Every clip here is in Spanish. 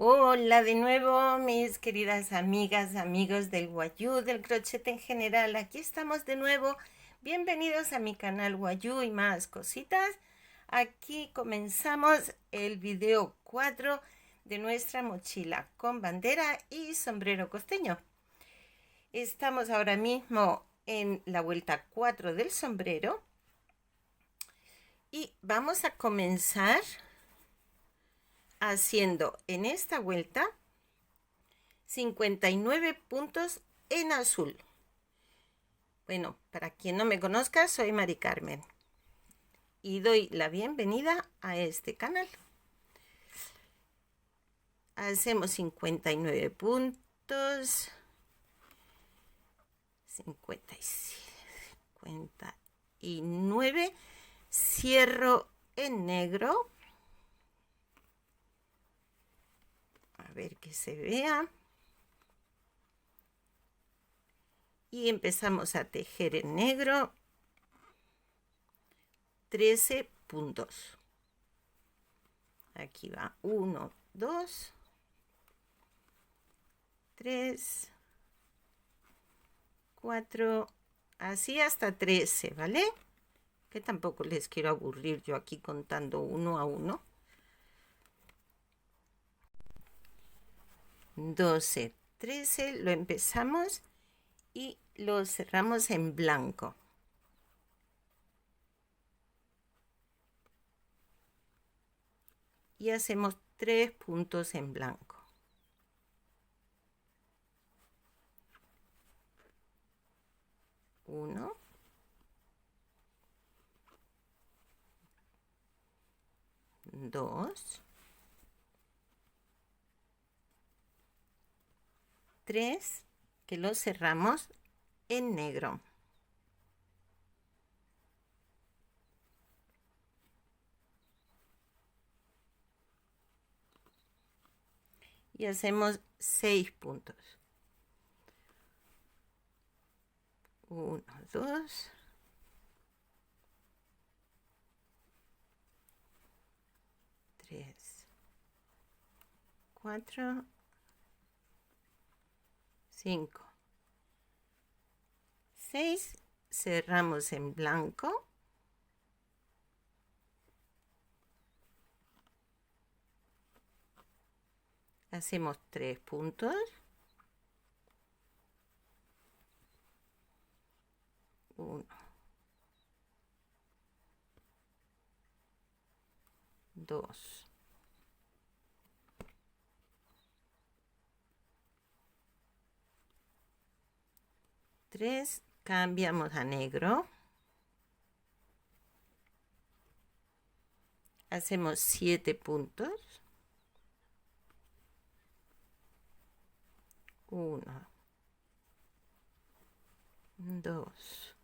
Hola de nuevo, mis queridas amigas, amigos del Wayuu, del crochet en general. Aquí estamos de nuevo. Bienvenidos a mi canal Wayuu y más cositas. Aquí comenzamos el video 4 de nuestra mochila con bandera y sombrero costeño. Estamos ahora mismo en la vuelta 4 del sombrero y vamos a comenzar haciendo en esta vuelta 59 puntos en azul. Bueno, para quien no me conozca, soy Mari Carmen y doy la bienvenida a este canal. Hacemos 59 puntos, 59, cierro en negro, a ver que se vea, y empezamos a tejer en negro 13 puntos. Aquí va 1, 2, 3, 4, así hasta 13, ¿vale? Que tampoco les quiero aburrir yo aquí contando uno a uno. 12, 13, lo empezamos y lo cerramos en blanco. Y hacemos 3 puntos en blanco. 1, 2, 3, que lo cerramos en negro. Y hacemos 6 puntos. 1, 2, 3, 4, 5, 6, cerramos en blanco. Hacemos 3 puntos. 1, 2, 3, cambiamos a negro. Hacemos 7 puntos. 1, 2,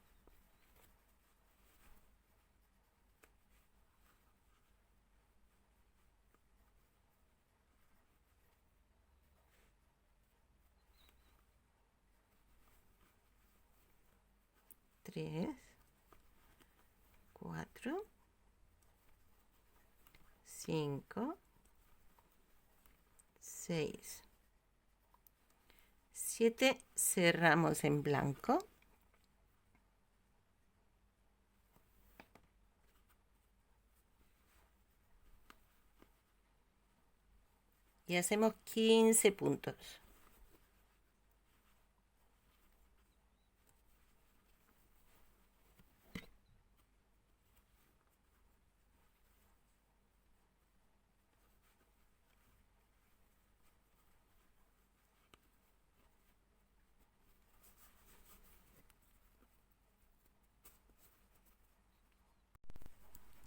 3, 4, 5, 6, 7, cerramos en blanco. Y hacemos 15 puntos.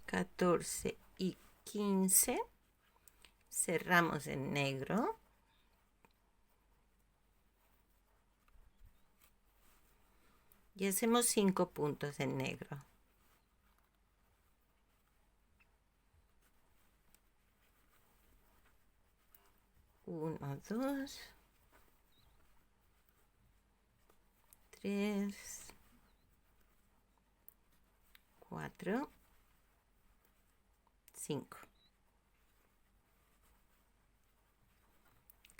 Catorce y 15, cerramos en negro. Y hacemos 5 puntos en negro. 1, 2, 3, 4, 5.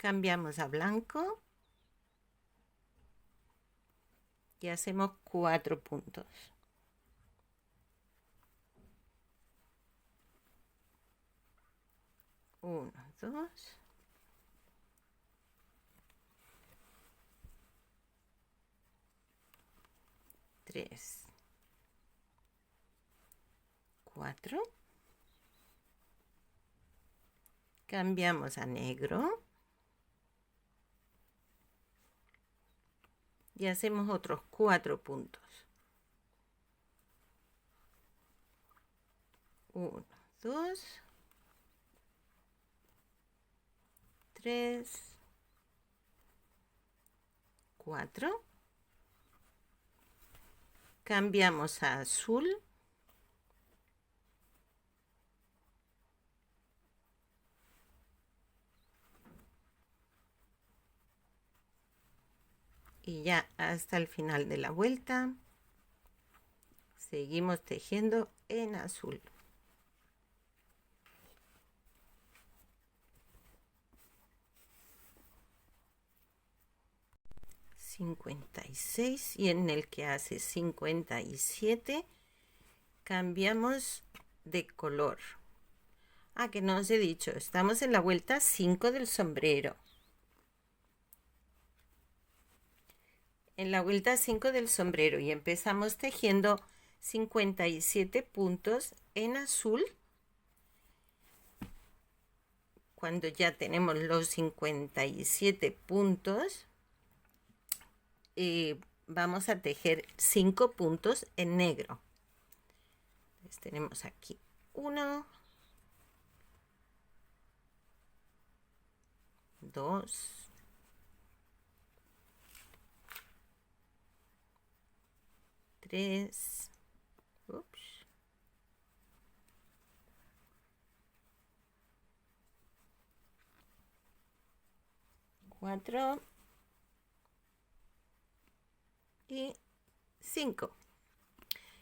Cambiamos a blanco y hacemos 4 puntos. 1, 2, 3, 4. Cambiamos a negro y hacemos otros 4 puntos. 1, 2, 3, 4. Cambiamos a azul y ya hasta el final de la vuelta seguimos tejiendo en azul. ...56 y en el que hace 57 cambiamos de color. Que no os he dicho, estamos en la vuelta 5 del sombrero. En la vuelta 5 del sombrero y empezamos tejiendo 57 puntos en azul. Cuando ya tenemos los 57 puntos, vamos a tejer 5 puntos en negro. Entonces tenemos aquí 1, 2, 3, 4 y 5.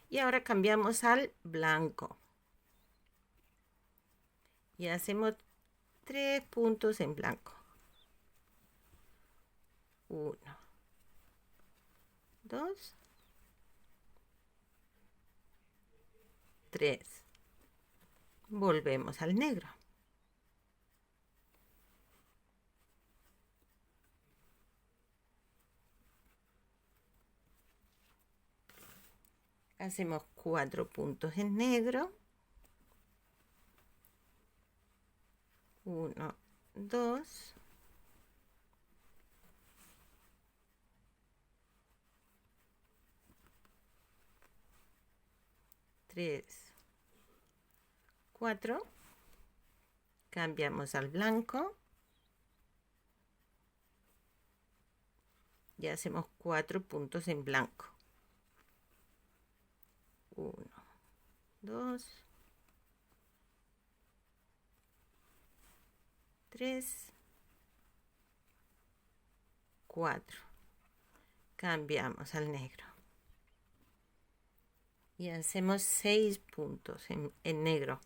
Y ahora cambiamos al blanco y hacemos 3 puntos en blanco. 1, 2, 3. Volvemos al negro. Hacemos 4 puntos en negro. 1, 2, 3, 4. Cambiamos al blanco y hacemos 4 puntos en blanco. 1, 2, 3, 4. Cambiamos al negro y hacemos 6 puntos en negro.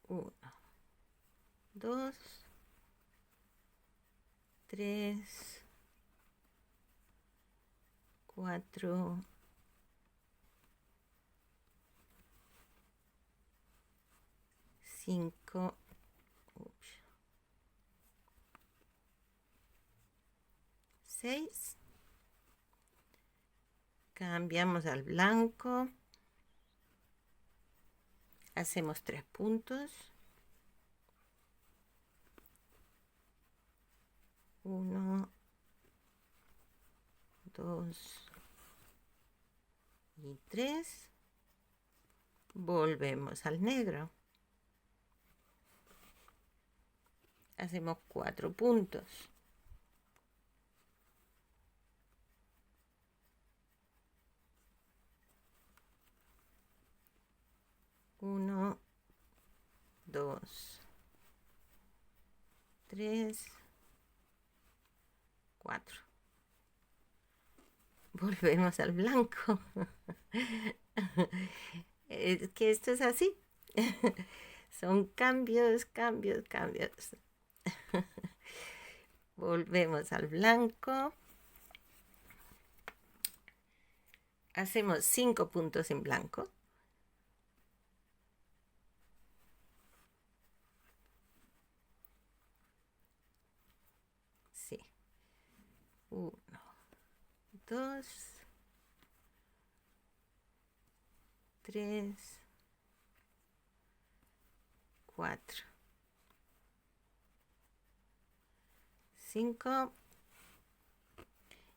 1, 2, 3, 4, 5, 6. Cambiamos al blanco. Hacemos 3 puntos. 1, 2 y 3. Volvemos al negro. Hacemos 4 puntos. 1, 2, 3, 4. Volvemos al blanco. Es que esto es así. Son cambios, cambios, cambios. Volvemos al blanco. Hacemos 5 puntos en blanco. Sí. 1, 2, 3, 4, 5.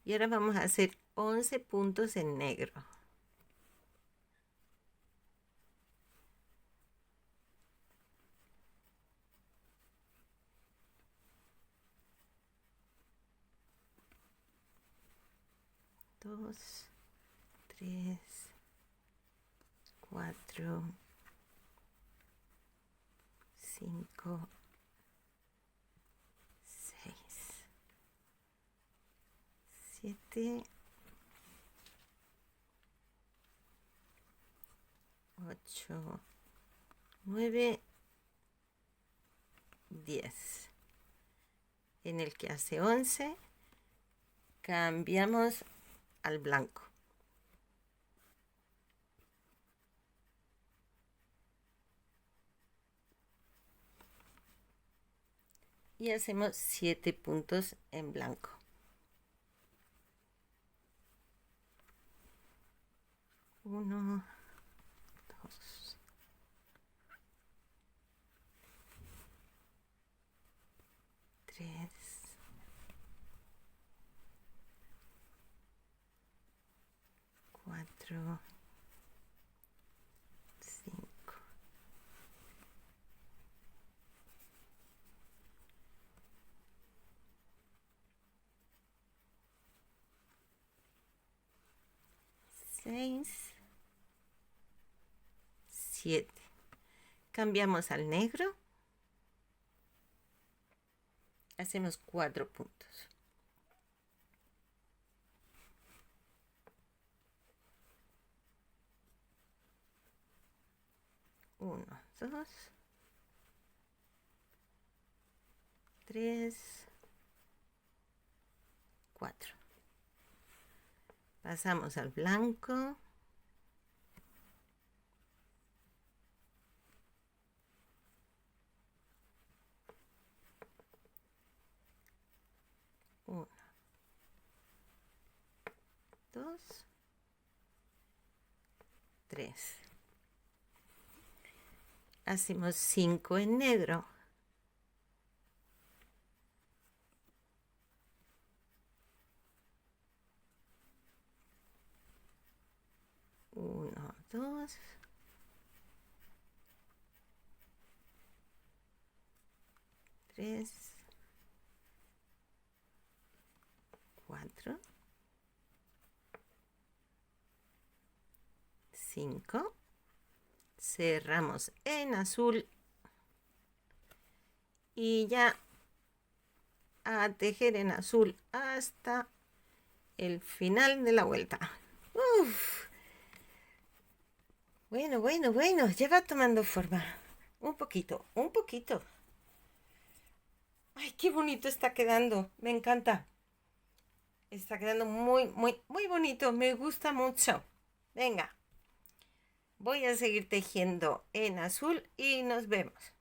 Y ahora vamos a hacer 11 puntos en negro. Dos, 3, 4, 5, 6, 7, 8, 9, 10. En el que hace 11, cambiamos al blanco. Y hacemos 7 puntos en blanco. 1, 2, 3, 4, 5, 6, 7. Cambiamos al negro. Hacemos 4 puntos. 1, 2, 3, 4. Pasamos al blanco. Uno, 2, 3. Hacemos 5 en negro. 1, 2, 3, 4, 5. Cerramos en azul. Y ya a tejer en azul hasta el final de la vuelta. Uf. Bueno, ya va tomando forma. Un poquito, un poquito. Ay, qué bonito está quedando. Me encanta. Está quedando muy bonito. Me gusta mucho. Venga. Voy a seguir tejiendo en azul y nos vemos.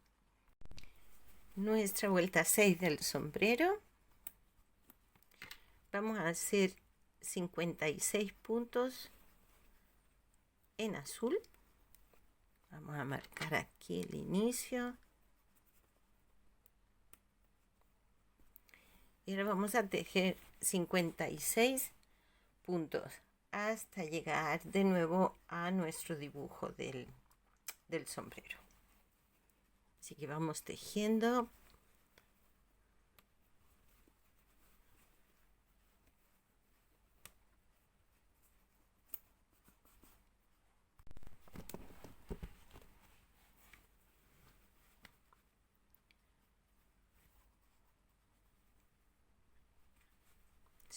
Nuestra vuelta 6 del sombrero. Vamos a hacer 56 puntos en azul. Vamos a marcar aquí el inicio. Y ahora vamos a tejer 56 puntos hasta llegar de nuevo a nuestro dibujo del sombrero. Así que vamos tejiendo.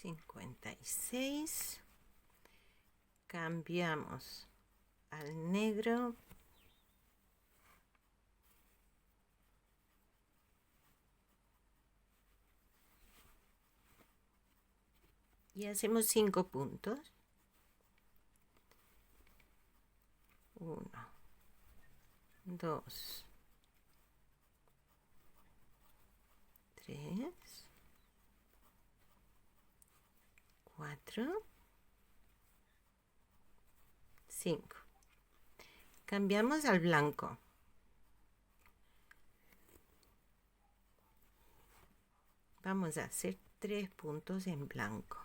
$56. Cambiamos al negro. Y hacemos 5 puntos. 1, 2, 3, 4, 5. Cambiamos al blanco. Vamos a hacer 3 puntos en blanco.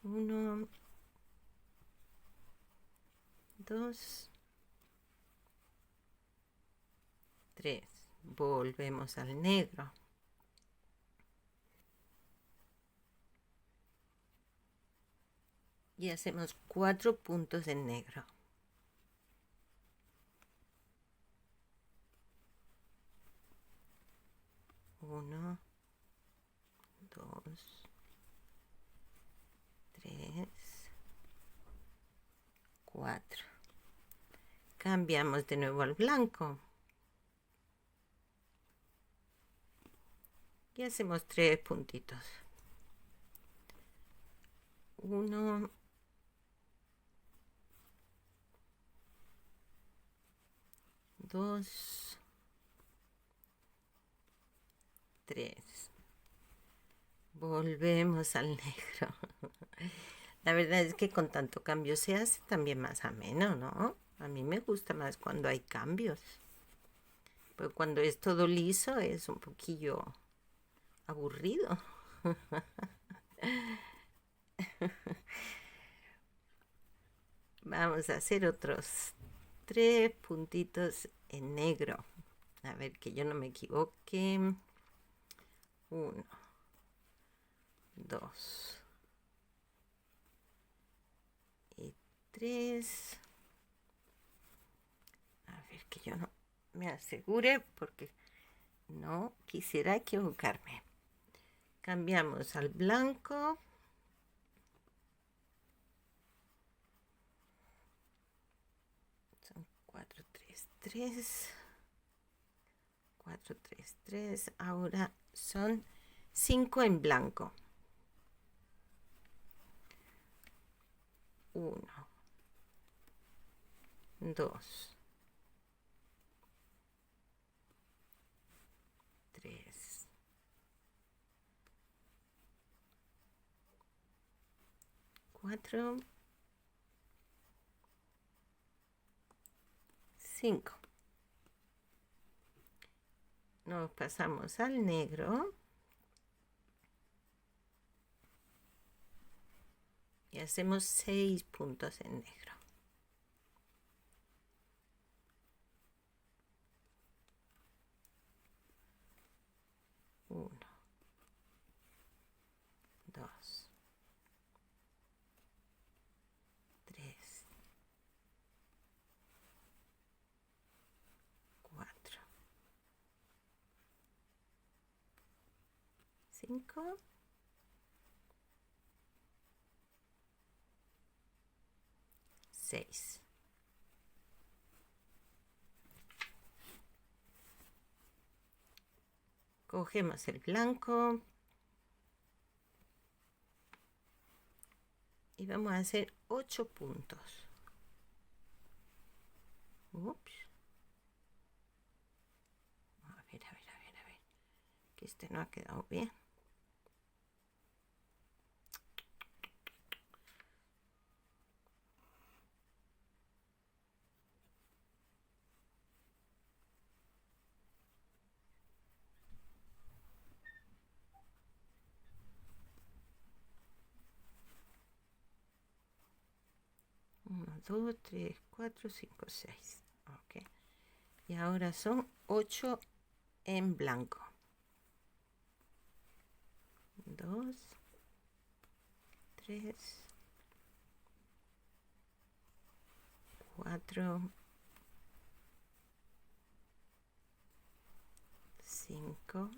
1, 2, 3. Volvemos al negro. Y hacemos 4 puntos en negro. 1, 2, 3, 4. Cambiamos de nuevo al blanco. Y hacemos 3 puntitos. 1, 2, 3. Volvemos al negro. La verdad es que con tanto cambio se hace también más ameno, ¿no? A mí me gusta más cuando hay cambios. Pero cuando es todo liso es un poquillo aburrido. Vamos a hacer otros 3 puntitos en negro. A ver que yo no me equivoque. 1, 2 y 3. A ver que yo no me asegure porque no quisiera equivocarme. Cambiamos al blanco. Son 4, 3, 3. 4, 3, 3. Ahora son 5 en blanco. 1, 2, 3, 4, 5. Nos pasamos al negro y hacemos 6 puntos en negro. 1, 2, 3, 4, 5, 6. Cogemos el blanco y vamos a hacer 8 puntos. Ups. A ver, que este no ha quedado bien. Uno, 2, 3, 4, 5, 6. Ok. Y ahora son 8 en blanco. 2, 3, 4, 5,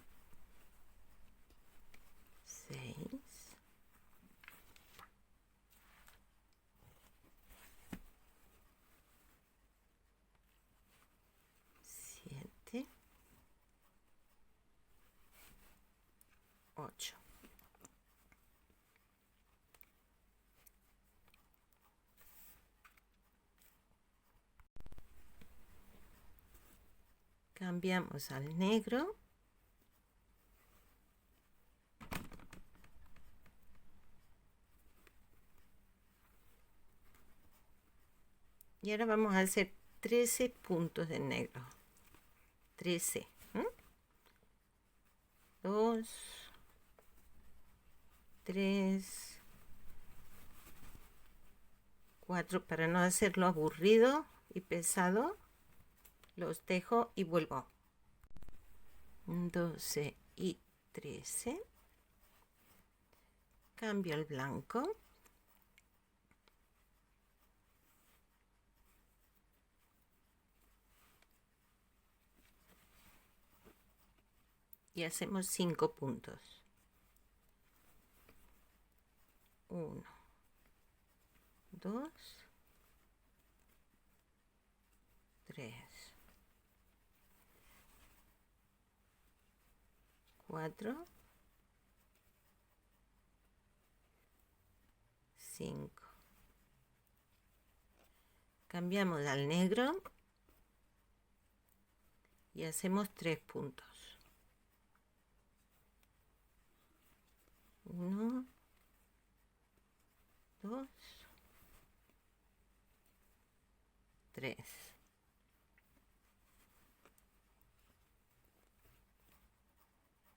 6, 7, 8. Cambiamos al negro. Y ahora vamos a hacer 13 puntos de negro. 13. 2, 3, 4. Para no hacerlo aburrido y pesado, los dejo y vuelvo. 12 y 13. Cambio el blanco. Y hacemos 5 puntos. 1, 2, 3, 4, 5. Cambiamos al negro y hacemos 3 puntos. 1, 2, 3.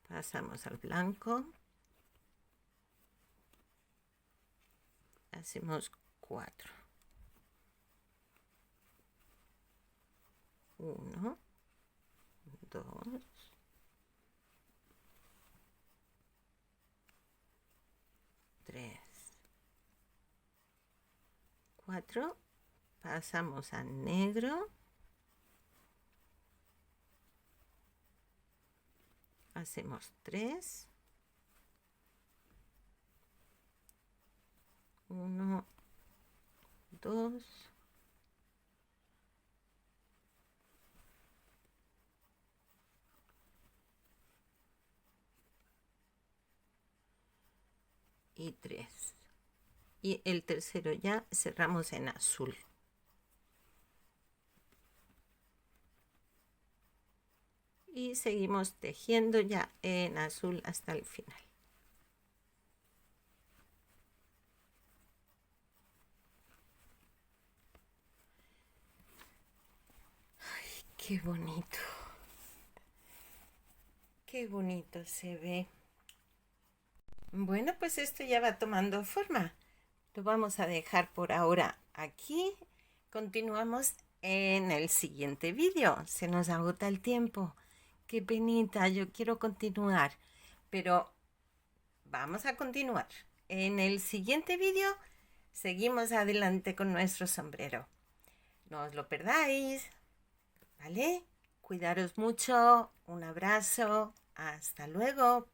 Pasamos al blanco. Hacemos 4. 1, 2, 3, 4. Pasamos al negro. Hacemos 3. 1, 2, 3. Y el tercero ya cerramos en azul. Y seguimos tejiendo ya en azul hasta el final. Ay, qué bonito. Qué bonito se ve. Bueno, pues esto ya va tomando forma. Lo vamos a dejar por ahora aquí. Continuamos en el siguiente vídeo. Se nos agota el tiempo. Qué penita, yo quiero continuar. Pero vamos a continuar. En el siguiente vídeo seguimos adelante con nuestro sombrero. No os lo perdáis. ¿Vale? Cuidaros mucho. Un abrazo. Hasta luego.